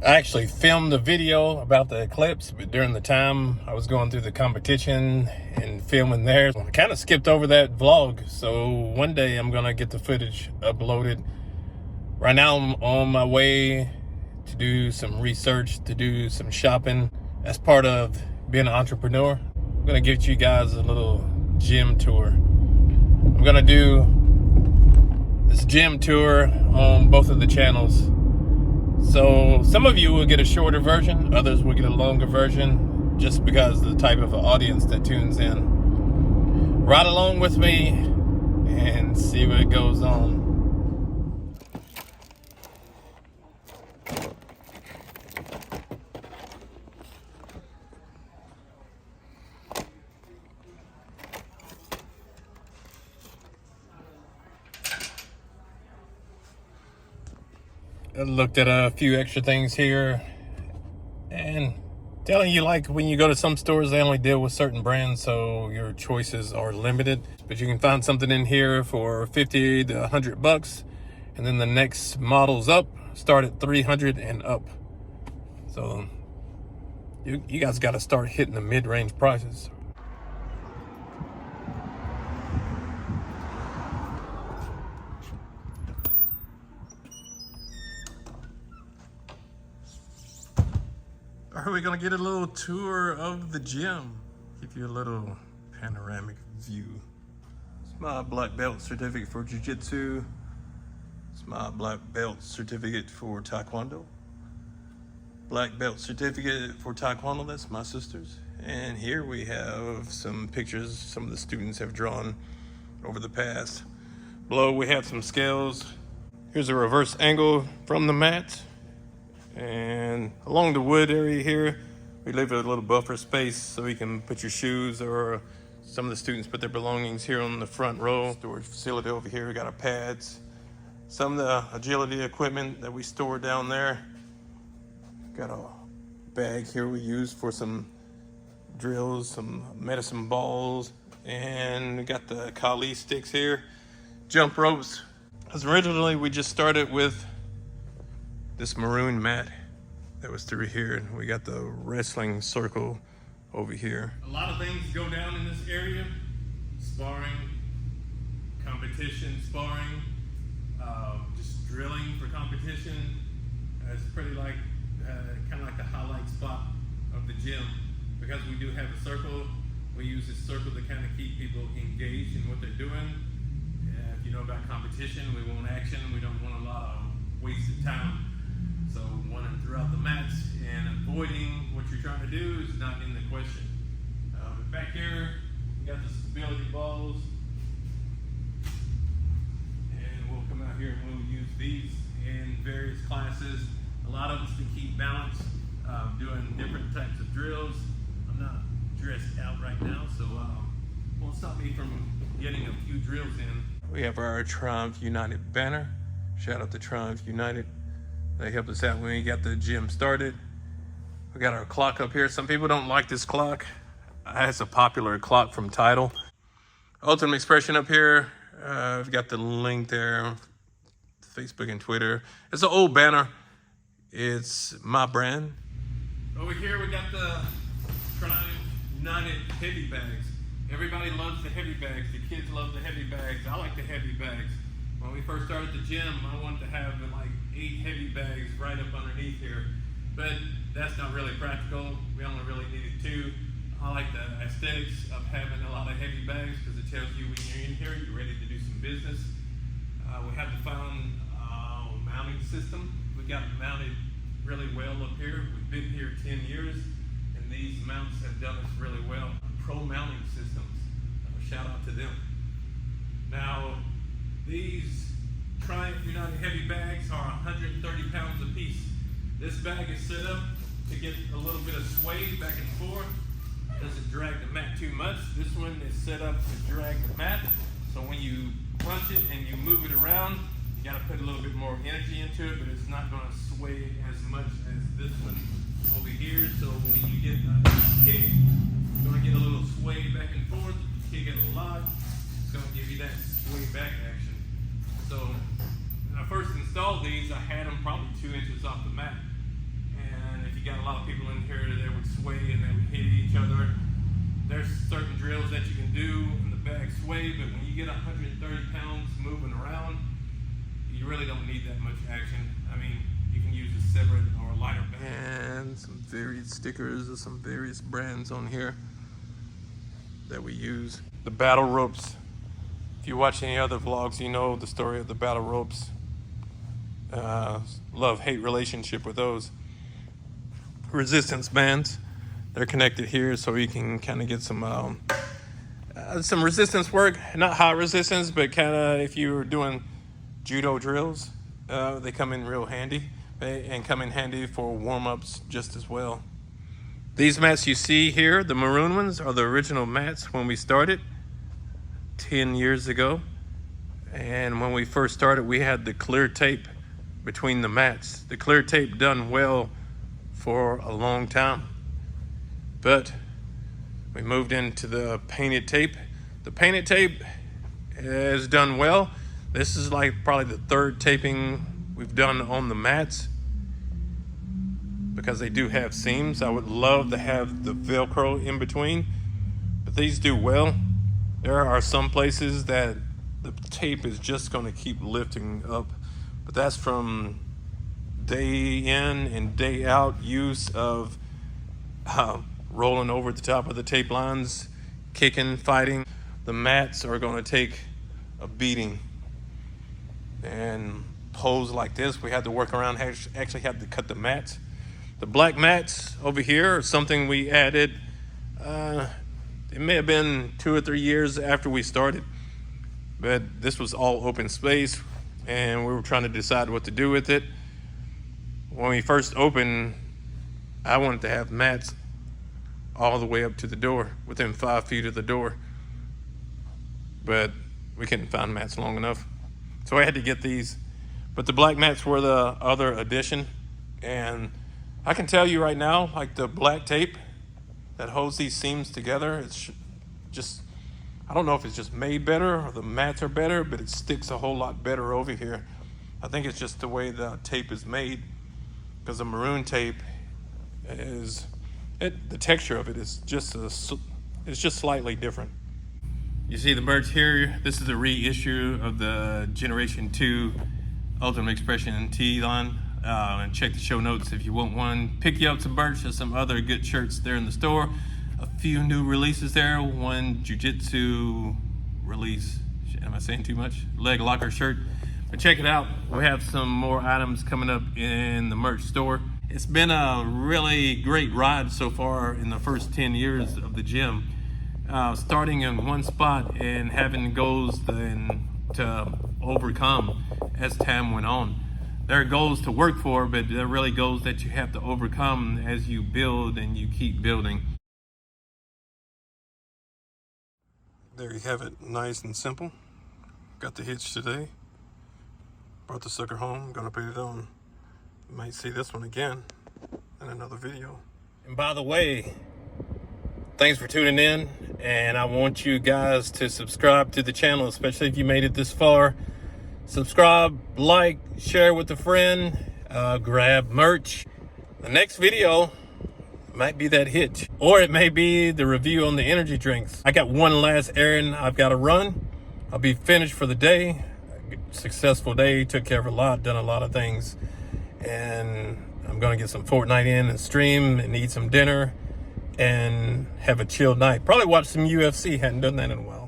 I actually filmed a video about the eclipse, but during the time I was going through the competition and filming there, I kind of skipped over that vlog. So one day I'm gonna get the footage uploaded. Right now I'm on my way to do some research, to do some shopping. As part of being an entrepreneur, I'm gonna give you guys a little gym tour. I'm gonna do this gym tour on both of the channels. So some of you will get a shorter version, others will get a longer version, just because of the type of audience that tunes in. Ride along with me and see what goes on. I looked at a few extra things here, and telling you, like, when you go to some stores, they only deal with certain brands, so your choices are limited. But you can find something in here for 50 to 100 bucks, and then the next models up start at 300 and up. So you guys got to start hitting the mid-range prices. Are we gonna get a little tour of the gym? Give you a little panoramic view. It's my black belt certificate for Jiu-Jitsu. It's my black belt certificate for Taekwondo. Black belt certificate for Taekwondo, that's my sister's. And here we have some pictures some of the students have drawn over the past. Below we have some scales. Here's a reverse angle from the mat. And along the wood area here, we leave a little buffer space so you can put your shoes, or some of the students put their belongings here on the front row. Storage facility over here, we got our pads. Some of the agility equipment that we store down there. Got a bag here we use for some drills, some medicine balls, and we got the Kali sticks here. Jump ropes. Because originally we just started with this maroon mat that was through here, and we got the wrestling circle over here. A lot of things go down in this area: sparring, competition sparring, just drilling for competition. It's pretty like kind of like the highlight spot of the gym, because we do have a circle. We use this circle to kind of keep people engaged in what they're doing. If you know about competition, we want action. We don't want a lot of wasted time. So running throughout the mats and avoiding what you're trying to do is not in the question. But back here, we got the stability balls. And we'll come out here and we'll use these in various classes. A lot of us to keep balance, doing different types of drills. I'm not dressed out right now, so won't stop me from getting a few drills in. We have our Triumph United banner. Shout out to Triumph United. They helped us out when we got the gym started. We got our clock up here. Some people don't like this clock. It's a popular clock from Tidal. Ultimate Expression up here. We've got the link there, Facebook and Twitter. It's an old banner. It's my brand. Over here we got the Triumph United heavy bags. Everybody loves the heavy bags. The kids love the heavy bags. I like the heavy bags. When we first started the gym, I wanted to have like 8 heavy bags right up underneath here, but that's not really practical. We only really needed 2. I like the aesthetics of having a lot of heavy bags, because it tells you when you're in here, you're ready to do some business. We had to find a mounting system. We got it mounted really well up here. We've been here 10 years, and these mounts have done us really well. Pro Mounting Systems, shout out to them. Now, these Triumph United heavy bags are 130 pounds a piece. This bag is set up to get a little bit of sway back and forth. Doesn't drag the mat too much. This one is set up to drag the mat. So when you punch it and you move it around, you gotta put a little bit more energy into it, but it's not gonna sway as much as this one over here. So when you get a kick, you're gonna get a little sway back and forth. Kick it a lot, it's gonna give you that sway back action. So when I first installed these, I had them probably 2 inches off the mat. lot of people in here that would sway and they would hit each other. There's certain drills that you can do in the bag sway, but when you get 130 pounds moving around, you really don't need that much action. I mean, you can use a separate or a lighter bag. And some varied stickers of some various brands on here that we use. The battle ropes. If you watch any other vlogs, you know the story of the battle ropes. Love-hate relationship with those. Resistance bands. They're connected here so you can kind of get some resistance work. Not high resistance, but kind of if you're doing judo drills, they come in real handy and come in handy for warm-ups just as well. These mats you see here, the maroon ones, are the original mats when we started 10 years ago. And when we first started, we had the clear tape between the mats. The clear tape done well for a long time. But we moved into the painted tape. The painted tape is done well. This is like probably the third taping we've done on the mats because they do have seams. I would love to have the Velcro in between, but these do well. There are some places that the tape is just going to keep lifting up, but that's from day in and day out use of rolling over the top of the tape lines, kicking, fighting. The mats are going to take a beating. And poles like this, we had to work around, actually had to cut the mats. The black mats over here are something we added. It may have been 2 or 3 years after we started, but this was all open space and we were trying to decide what to do with it. When we first opened, I wanted to have mats all the way up to the door, within 5 feet of the door. But we couldn't find mats long enough. So I had to get these. But the black mats were the other addition. And I can tell you right now, like the black tape that holds these seams together, it's just, I don't know if it's just made better or the mats are better, but it sticks a whole lot better over here. I think it's just the way the tape is made, because the maroon tape is, the texture of it is just it's just slightly different. You see the birch here. This is a reissue of the Generation 2 Ultimate Expression Tee line. And check the show notes if you want one. Pick you up some birch. There's some other good shirts there in the store. A few new releases there. One jiu-jitsu release. Am I saying too much? Leg locker shirt. But check it out. We have some more items coming up in the merch store. It's been a really great ride so far in the first 10 years of the gym. Starting in one spot and having goals to overcome as time went on. There are goals to work for, but they're really goals that you have to overcome as you build and you keep building. There you have it, nice and simple. Got the hitch today. Brought the sucker home, gonna put it on. You might see this one again in another video. And by the way, thanks for tuning in, and I want you guys to subscribe to the channel, especially if you made it this far. Subscribe, like, share with a friend, grab merch. The next video might be that hitch, or it may be the review on the energy drinks. I got one last errand I've got to run. I'll be finished for the day. Successful day, took care of a lot, done a lot of things, and I'm gonna get some Fortnite in and stream and eat some dinner and have a chilled night. Probably watch some UFC, hadn't done that in a while.